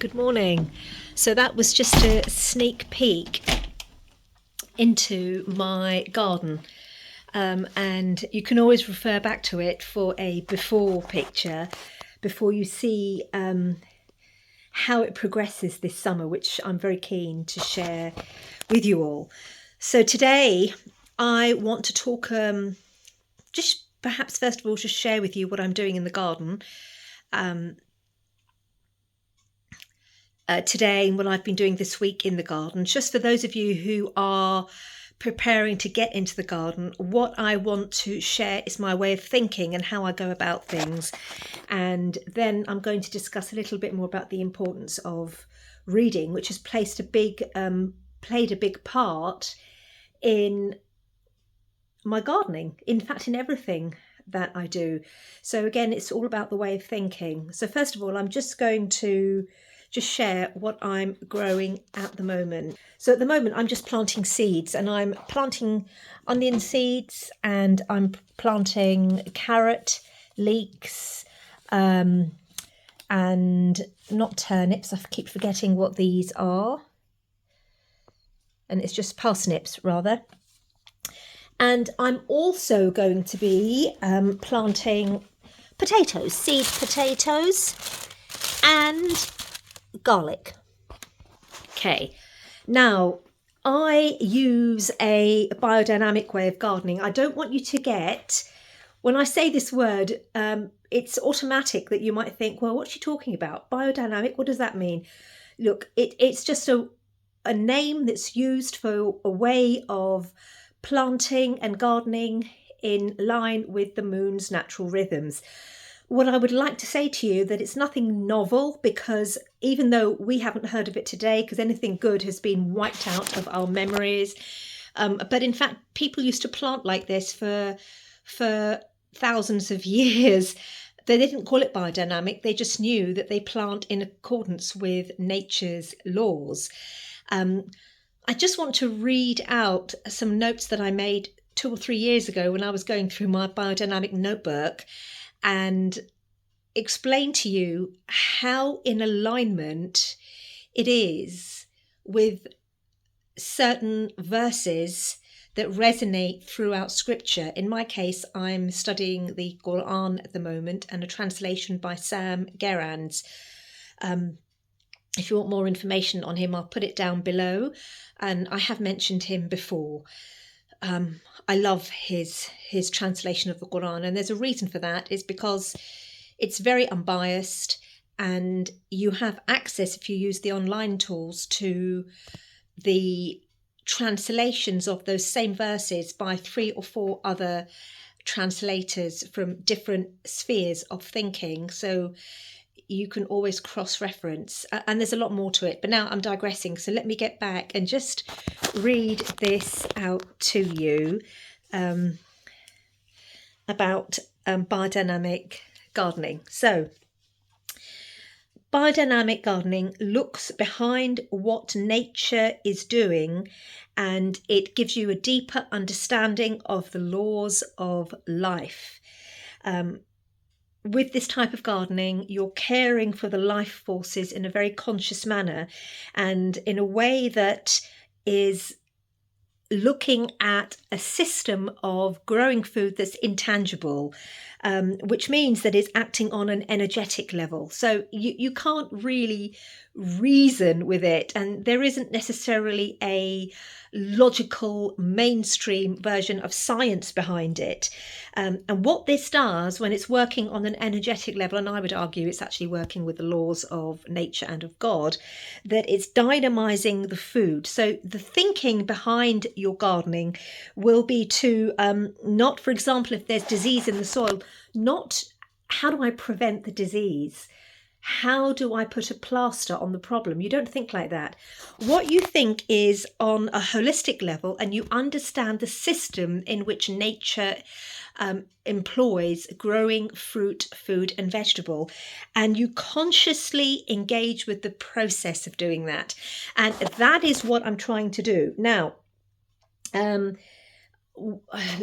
good morning. So that was just a sneak peek into my garden, and you can always refer back to it for a before picture before you see how it progresses this summer, which I'm very keen to share with you all. So today I want to talk, just perhaps first of all just share with you what I'm doing in the garden today and what I've been doing this week in the garden. Just for those of you who are preparing to get into the garden, what I want to share is my way of thinking and how I go about things. And then I'm going to discuss a little bit more about the importance of reading, which has played a big part in my gardening, in fact in everything that I do. So again, it's all about the way of thinking. So first of all, I'm just going to share what I'm growing at the moment. So at the moment I'm just planting seeds, and I'm planting onion seeds, and I'm planting carrot, leeks, and not turnips. I keep forgetting what these are, and it's just parsnips rather. And I'm also going to be planting potatoes, seed potatoes, and garlic. Okay, now I use a biodynamic way of gardening. I don't want you to get, when I say this word, it's automatic that you might think, well, what's she talking about? Biodynamic, what does that mean? Look, it's just a name that's used for a way of planting and gardening in line with the moon's natural rhythms. What I would like to say to you that it's nothing novel, because even though we haven't heard of it today, because anything good has been wiped out of our memories, but in fact people used to plant like this for thousands of years. They didn't call it biodynamic, they just knew that they plant in accordance with nature's laws. I just want to read out some notes that I made 2 or 3 years ago when I was going through my biodynamic notebook, and explain to you how in alignment it is with certain verses that resonate throughout scripture. In my case, I'm studying the Quran at the moment, and a translation by Sam Gerrans. If you want more information on him, I'll put it down below, and I have mentioned him before. I love his translation of the Quran, and there's a reason for that. Is because it's very unbiased, and you have access, if you use the online tools, to the translations of those same verses by 3 or 4 other translators from different spheres of thinking. So you can always cross-reference, and there's a lot more to it, but now I'm digressing, so let me get back and just read this out to you about biodynamic gardening. So biodynamic gardening looks behind what nature is doing, and it gives you a deeper understanding of the laws of life. With this type of gardening, you're caring for the life forces in a very conscious manner, and in a way that is looking at a system of growing food that's intangible, which means that it's acting on an energetic level. So you can't really reason with it, and there isn't necessarily a logical mainstream version of science behind it. And what this does when it's working on an energetic level, and I would argue it's actually working with the laws of nature and of God, that it's dynamizing the food. So the thinking behind your gardening will be to not, for example, if there's disease in the soil, not how do I prevent the disease? How do I put a plaster on the problem? You don't think like that. What you think is on a holistic level, and you understand the system in which nature employs growing fruit, food and vegetable, and you consciously engage with the process of doing that. And that is what I'm trying to do. Now, let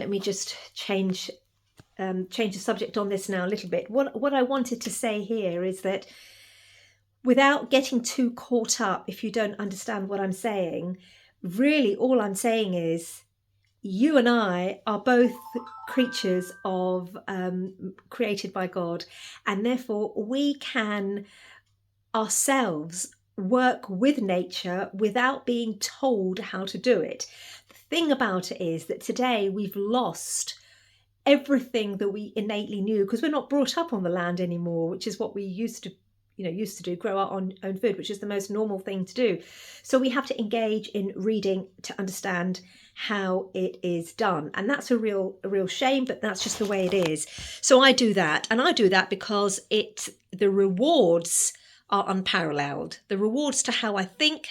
me just change the subject on this now a little bit. What I wanted to say here is that without getting too caught up, if you don't understand what I'm saying, really all I'm saying is you and I are both creatures of created by God, and therefore we can ourselves work with nature without being told how to do it. The thing about it is that today we've lost everything that we innately knew because we're not brought up on the land anymore, which is what we used to do, grow our own food, which is the most normal thing to do. So we have to engage in reading to understand how it is done, and that's a real shame, but that's just the way it is. So I do that, and I do that because the rewards are unparalleled. The rewards to how I think,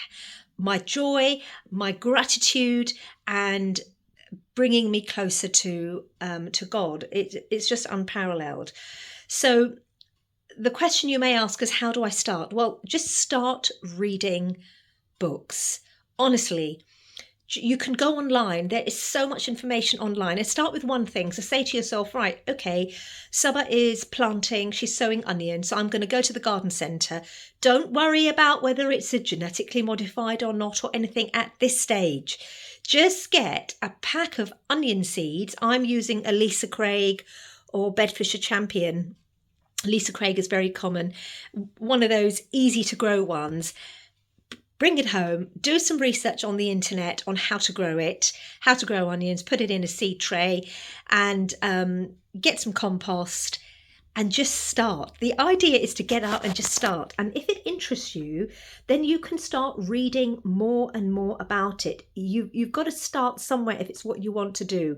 my joy, my gratitude, and bringing me closer to God. It's just unparalleled. So the question you may ask is, how do I start? Well, just start reading books. Honestly, you can go online. There is so much information online. And start with one thing. So say to yourself, right, okay, Saba is planting, she's sowing onions. So I'm going to go to the garden centre. Don't worry about whether it's a genetically modified or not or anything at this stage. Just get a pack of onion seeds. I'm using a Lisa Craig or Bedfordshire Champion. Lisa Craig is very common. One of those easy to grow ones. Bring it home, do some research on the internet on how to grow it, how to grow onions, put it in a seed tray and get some compost and just start. The idea is to get out and just start. And if it interests you, then you can start reading more and more about it. You've got to start somewhere if it's what you want to do.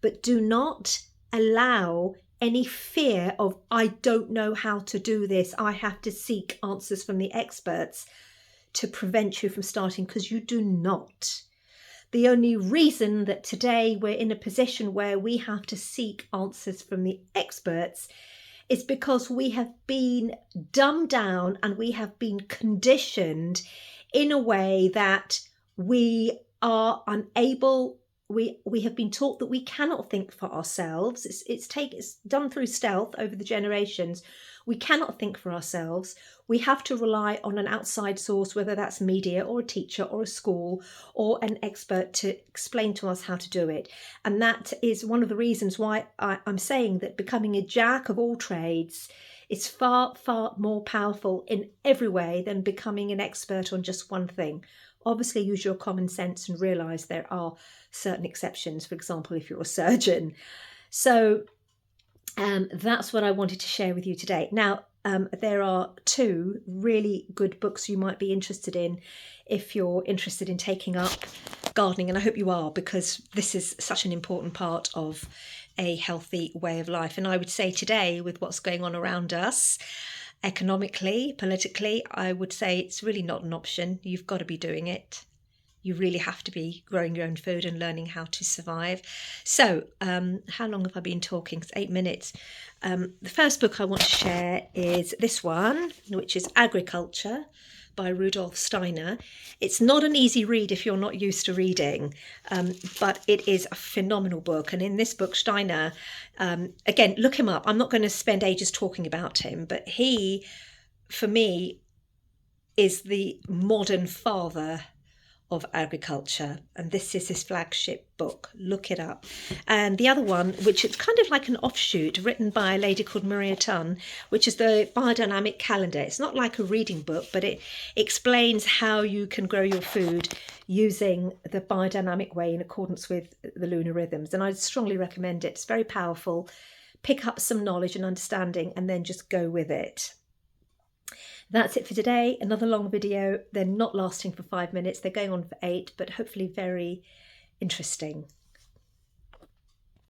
But do not allow any fear of, I don't know how to do this, I have to seek answers from the experts, to prevent you from starting, because you do not. The only reason that today we're in a position where we have to seek answers from the experts is because we have been dumbed down and we have been conditioned in a way that we are unable. We have been taught that we cannot think for ourselves. It's done through stealth over the generations. We cannot think for ourselves. We have to rely on an outside source, whether that's media or a teacher or a school or an expert, to explain to us how to do it. And that is one of the reasons why I'm saying that becoming a jack of all trades is far, far more powerful in every way than becoming an expert on just one thing. Obviously, use your common sense and realise there are certain exceptions, for example, if you're a surgeon. So that's what I wanted to share with you today. Now, there are two really good books you might be interested in if you're interested in taking up gardening, and I hope you are, because this is such an important part of a healthy way of life. And I would say today, with what's going on around us, economically, politically, I would say it's really not an option. You've got to be doing it. You really have to be growing your own food and learning how to survive. So how long have I been talking? It's 8 minutes. The first book I want to share is this one, which is Agriculture by Rudolf Steiner. It's not an easy read if you're not used to reading, but it is a phenomenal book. And in this book, Steiner, again, look him up. I'm not going to spend ages talking about him, but he, for me, is the modern father of agriculture, and this is his flagship book. Look it up. And the other one, which is kind of like an offshoot, written by a lady called Thun, which is the Biodynamic Calendar. It's not like a reading book, but it explains how you can grow your food using the biodynamic way in accordance with the lunar rhythms. And I strongly recommend it. It's very powerful. Pick up some knowledge and understanding and then just go with it. That's it for today. Another long video. They're not lasting for 5 minutes. They're going on for 8, but hopefully very interesting.